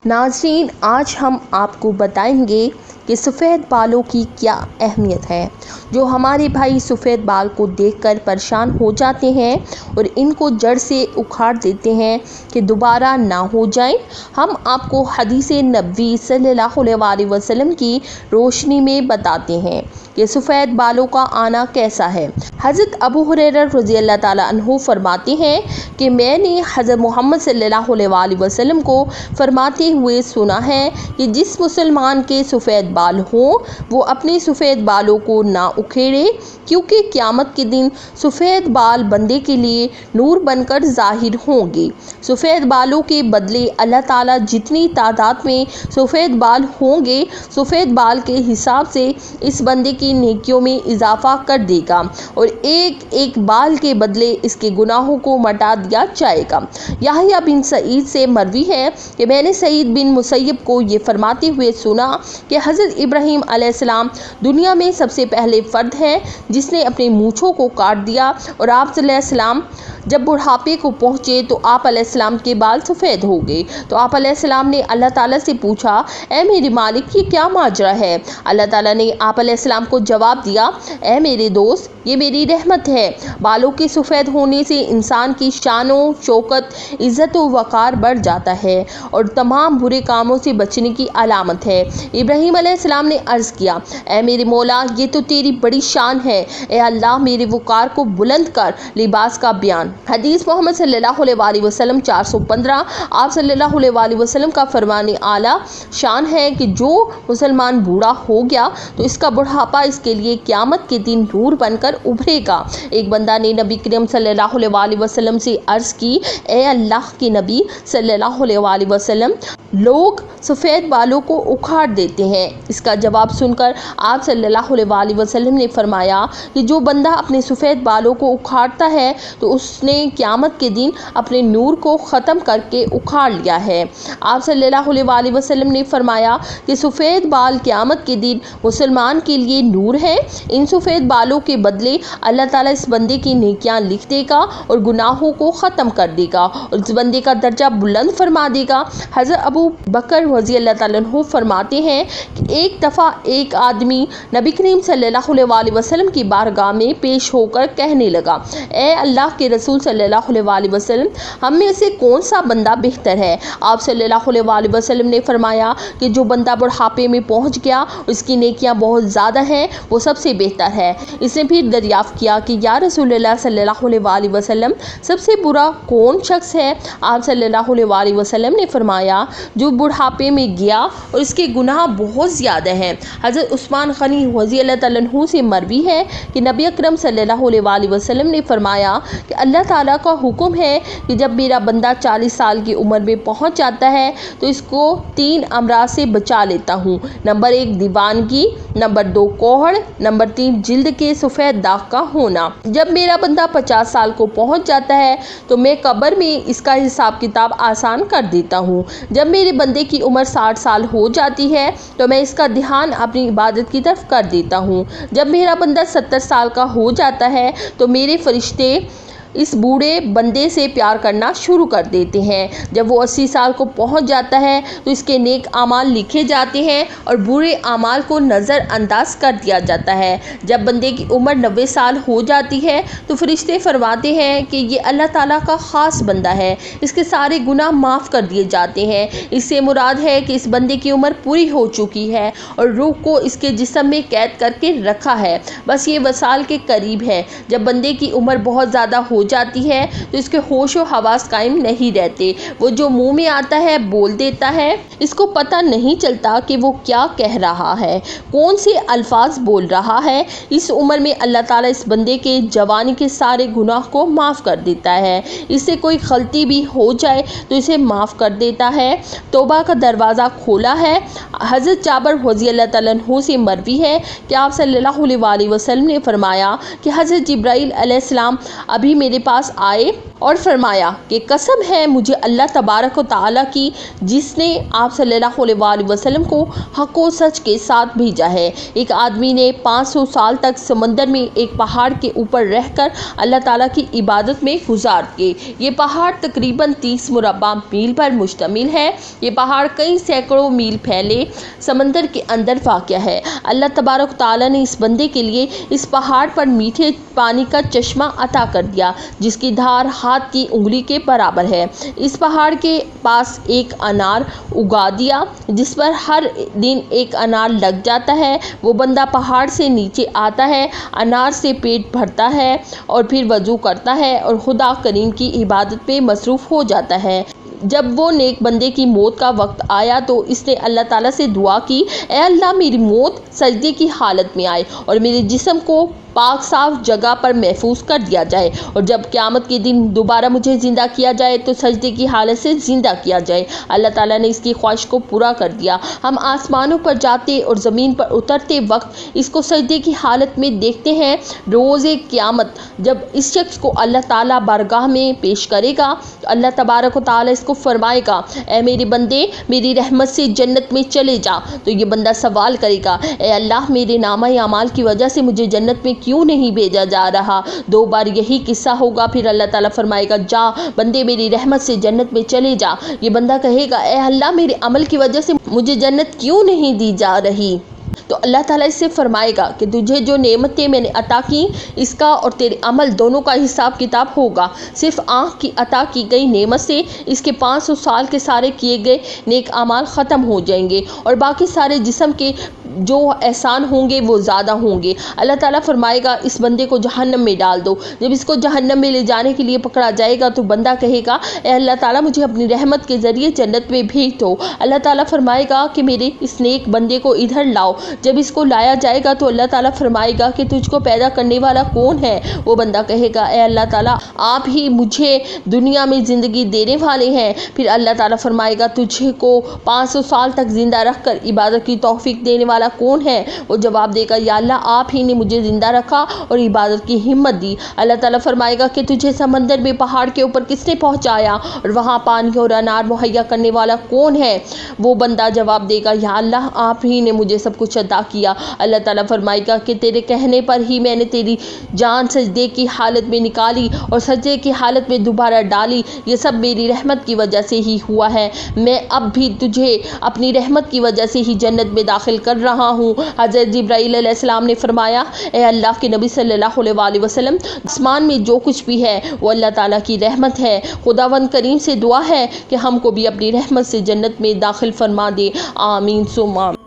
नाज़रीन, आज हम आपको बताएंगे कि सफ़ेद बालों की क्या अहमियत है। जो हमारे भाई सफ़ेद बाल को देखकर परेशान हो जाते हैं और इनको जड़ से उखाड़ देते हैं कि दोबारा ना हो जाए, हम आपको हदीस नबवी सल्लल्लाहु अलैहि वसल्लम की रोशनी में बताते हैं कि सफ़ेद बालों का आना कैसा है। हज़रत अबू हुरैरा रज़ियल्लाहु ताला अन्हु फरमाते हैं कि मैंने हज़रत मोहम्मद सल्लल्लाहु अलैहि वसल्लम को फरमाते हुए सुना है कि जिस मुसलमान के सफ़ेद बाल हों वो अपने सफ़ेद बालों को ना उखेड़े, क्योंकि क़यामत के दिन सफ़ेद बाल बंदे के लिए नूर बनकर ज़ाहिर होंगे। सफ़ेद बालों के बदले अल्लाह ताला जितनी तादाद में सफ़ेद बाल होंगे, सफ़ेद बाल के हिसाब से इस बंदे की नेकियों में इजाफ़ा कर देगा और एक एक बाल के बदले इसके गुनाहों को मिटा दिया जाएगा। याहिया बिन सईद से मरवी है कि मैंने सईद बिन मुसैयब को ये फरमाते हुए सुना कि हज़रत इब्राहीम अलैहिस्सलाम दुनिया में सबसे पहले फ़र्द हैं जिसने अपने मूँछों को काट दिया और आप अलैहिस्सलाम जब बुढ़ापे को पहुँचे तो आप अलैहिस्सलाम के बाल सफ़ेद हो गए। तो आप अलैहिस्सलाम ने अल्लाह ताला से पूछा, ए मेरे मालिक, ये क्या माजरा है? अल्लाह ताला ने आप अलैहिस्सलाम को जवाब दिया, ए मेरे दोस्त, ये मेरी रहमत है। बालों के सफ़ेद होने से इंसान की शानो शौकत, इज़्ज़त व वक़ार बढ़ जाता है और तमाम बुरे कामों से बचने की अलामत है। इब्राहीम अलैहिस्सलाम ने अर्ज़ किया, ए मेरे मौला, ये तो तेरी बड़ी शान है। ए अल्लाह, मेरे वक़ार को बुलंद कर। लिबास का बयान। हदीस मोहम्मद सल्लल्लाहु अलैहि वसल्लम 415। आप सल्लल्लाहु अलैहि वसल्लम का फरमाने आला शान है कि जो मुसलमान बूढ़ा हो गया तो इसका बुढ़ापा इसके लिए क़यामत के दिन नूर बनकर उभरेगा। एक बंदा ने नबी करीम सल्लल्लाहु अलैहि वसल्लम से अर्ज़ की, ए अल्लाह के नबी सल्लल्लाहु अलैहि वसल्लम, लोग सफ़ेद बालों को उखाड़ देते हैं। इसका जवाब सुनकर आप सल्लल्लाहु अलैहि वसल्लम ने फरमाया कि जो बंदा अपने सफ़ेद बालों को उखाड़ता है तो उसने क़यामत के दिन अपने नूर को ख़त्म करके उखाड़ लिया है। आप सल्लल्लाहु अलैहि वसल्लम ने फरमाया कि सफ़ेद बाल क़यामत के दिन मुसलमान के लिए नूर है। इन सफ़ेद बालों के बदले अल्लाह ताला इस बंदे की नेकियां लिख देगा और गुनाहों को ख़त्म कर देगा और इस बंदे का दर्जा बुलंद फरमा देगा। हज़रत अबू बकर रज़ियल्लाहु ताला अन्हु फरमाते हैं कि एक दफ़ा एक आदमी नबी करीम सल्लल्लाहु अलैहि वसल्लम की बारगाह में पेश होकर कहने लगा, ए अल्लाह के रसूल सल्लल्लाहु अलैहि वसल्लम, हम में से कौन सा बंदा बेहतर है? आप सल्लल्लाहु अलैहि वसल्लम ने फरमाया कि जो बंदा बुढ़ापे में पहुंच गया, उसकी नेकियां बहुत ज़्यादा हैं, वो सबसे बेहतर है। इसने फिर दरियाफ़्त किया कि या रसूलल्लाह सल्लल्लाहु अलैहि वसल्लम, सबसे बुरा कौन शख्स है? आप सल्लल्लाहु अलैहि वसल्लम ने फरमाया, जो बुढ़ापे में गया और इसके गुनाह बहुत ज़्यादा हैं। हज़रत उस्मान गनी रज़ियल्लाहु ताला अन्हु से मरवी है कि नबी अकरम सल्लल्लाहु अलैहि वसल्लम ने फरमाया कि अल्लाह ताला का हुक्म है कि जब मेरा बंदा 40 साल की उम्र में पहुंच जाता है तो इसको 3 अमराज से बचा लेता हूँ। नंबर 1 दीवानगी, नंबर 2 कोहड़, नंबर 3 जिल्द के सफ़ेद दाग का होना। जब मेरा बंदा 50 साल को पहुंच जाता है तो मैं कब्र में इसका हिसाब किताब आसान कर देता हूँ। जब मेरे बंदे की उम्र 60 साल हो जाती है तो मैं इसका ध्यान अपनी इबादत की तरफ कर देता हूँ। जब मेरा बंदा 70 साल का हो जाता है तो मेरे फरिश्ते इस बूढ़े बंदे से प्यार करना शुरू कर देते हैं। जब वो 80 साल को पहुंच जाता है तो इसके नेक आमाल लिखे जाते हैं और बुरे आमाल को नज़रअंदाज कर दिया जाता है। जब बंदे की उम्र 90 साल हो जाती है तो फरिश्ते फरमाते हैं कि ये अल्लाह ताला का ख़ास बंदा है, इसके सारे गुनाह माफ़ कर दिए जाते हैं। इससे मुराद है कि इस बंदे की उम्र पूरी हो चुकी है और रूह को इसके जिस्म में कैद करके रखा है, बस ये वसाल के करीब है। जब बंदे की उम्र बहुत ज़्यादा हो जाती है तो इसके होश व हवास कायम नहीं रहते। वो जो मुंह में आता है बोल देता है, इसको पता नहीं चलता कि वो क्या कह रहा है, कौन से अल्फाज बोल रहा है। इस उम्र में अल्लाह ताला इस बंदे के जवानी के सारे गुनाह को माफ़ कर देता है। इससे कोई गलती भी हो जाए तो इसे माफ़ कर देता है। तौबा का दरवाज़ा खोला है। हज़रत जाबिर रज़ियल्लाहु ताला अन्हु से मरवी है कि आप सल्लल्लाहु अलैहि वसल्लम ने फरमाया कि हज़रत जिब्राईल अलैहिस्सलाम अभी मेरे पास आए اور فرمایا کہ قسم ہے مجھے اللہ تبارک و تعالیٰ کی جس نے آپ صلی اللہ علیہ وآلہ وسلم کو حق و سچ کے ساتھ بھیجا ہے۔ ایک آدمی نے 500 سال تک سمندر میں ایک پہاڑ کے اوپر رہ کر اللہ تعالیٰ کی عبادت میں گزار دیے۔ یہ پہاڑ تقریباً 30 مربع میل پر مشتمل ہے۔ یہ پہاڑ کئی سینکڑوں میل پھیلے سمندر کے اندر واقع ہے۔ اللہ تبارک و تعالیٰ نے اس بندے کے لیے اس پہاڑ پر میٹھے پانی کا چشمہ عطا کر دیا جس کی دھار ہاتھ کی انگلی کے برابر ہے۔ اس پہاڑ کے پاس ایک انار اگا دیا جس پر ہر دن ایک انار لگ جاتا ہے۔ وہ بندہ پہاڑ سے نیچے آتا ہے، انار سے پیٹ بھرتا ہے اور پھر وضو کرتا ہے اور خدا کریم کی عبادت میں مصروف ہو جاتا ہے۔ جب وہ نیک بندے کی موت کا وقت آیا تو اس نے اللہ تعالیٰ سے دعا کی، اے اللہ میری موت سجدے کی حالت میں آئے اور میرے جسم کو پاک صاف جگہ پر محفوظ کر دیا جائے، اور جب قیامت کے دن دوبارہ مجھے زندہ کیا جائے تو سجدے کی حالت سے زندہ کیا جائے۔ اللہ تعالیٰ نے اس کی خواہش کو پورا کر دیا۔ ہم آسمانوں پر جاتے اور زمین پر اترتے وقت اس کو سجدے کی حالت میں دیکھتے ہیں۔ روز قیامت جب اس شخص کو اللہ تعالیٰ بارگاہ میں پیش کرے گا تو اللہ تبارک و تعالیٰ اس کو فرمائے گا، اے میرے بندے میری رحمت سے جنت میں چلے جا۔ تو یہ بندہ سوال کرے گا، اے اللہ میرے نامہ اعمال کی وجہ سے مجھے جنت میں کیوں نہیں بھیجا جا رہا؟ 2 بار یہی قصہ ہوگا، پھر اللہ تعالیٰ فرمائے گا، جا بندے میری رحمت سے جنت میں چلے جا۔ یہ بندہ کہے گا، اے اللہ میرے عمل کی وجہ سے مجھے جنت کیوں نہیں دی جا رہی؟ تو اللہ تعالیٰ اس سے فرمائے گا کہ تجھے جو نعمتیں میں نے عطا کی اس کا اور تیرے عمل دونوں کا حساب کتاب ہوگا۔ صرف آنکھ کی عطا کی گئی نعمت سے اس کے 500 سال کے سارے کیے گئے نیک اعمال ختم ہو جائیں گے اور باقی سارے جسم کے جو احسان ہوں گے وہ زیادہ ہوں گے۔ اللہ تعالیٰ فرمائے گا، اس بندے کو جہنم میں ڈال دو۔ جب اس کو جہنم میں لے جانے کے لیے پکڑا جائے گا تو بندہ کہے گا، اے اللہ تعالیٰ مجھے اپنی رحمت کے ذریعے جنت میں بھیج دو۔ اللہ تعالیٰ فرمائے گا کہ میرے اس نیک بندے کو ادھر لاؤ۔ جب اس کو لایا جائے گا تو اللہ تعالیٰ فرمائے گا کہ تجھ کو پیدا کرنے والا کون ہے؟ وہ بندہ کہے گا، اے اللہ تعالیٰ آپ ہی مجھے دنیا میں زندگی دینے والے ہیں۔ پھر اللہ تعالیٰ فرمائے گا، تجھ کو 500 سال تک زندہ رکھ کر عبادت کی توفیق دینے والا کون ہے؟ وہ جواب دے گا، یا اللہ آپ ہی نے مجھے زندہ رکھا اور عبادت کی ہمت دی۔ اللہ تعالیٰ فرمائے گا کہ تجھے سمندر میں پہاڑ کے اوپر کس نے پہنچایا اور وہاں پانی اور انار مہیا کرنے والا کون ہے؟ وہ بندہ جواب دے گا، یا اللہ آپ ہی نے مجھے سب کچھ عطا کیا۔ اللہ تعالیٰ فرمائے گا کہ تیرے کہنے پر ہی میں نے تیری جان سجدے کی حالت میں نکالی اور سجدے کی حالت میں دوبارہ ڈالی، یہ سب میری رحمت کی وجہ سے ہی ہوا ہے۔ میں اب بھی تجھے اپنی رحمت کی وجہ سے ہی جنت میں داخل کر رہا ہوں۔ حضرت جبرائیل علیہ السلام نے فرمایا، اے اللہ کے نبی صلی اللہ علیہ وآلہ وسلم، آسمان میں جو کچھ بھی ہے وہ اللہ تعالیٰ کی رحمت ہے۔ خداوند کریم سے دعا ہے کہ ہم کو بھی اپنی رحمت سے جنت میں داخل فرما دے، آمین ثم آمین۔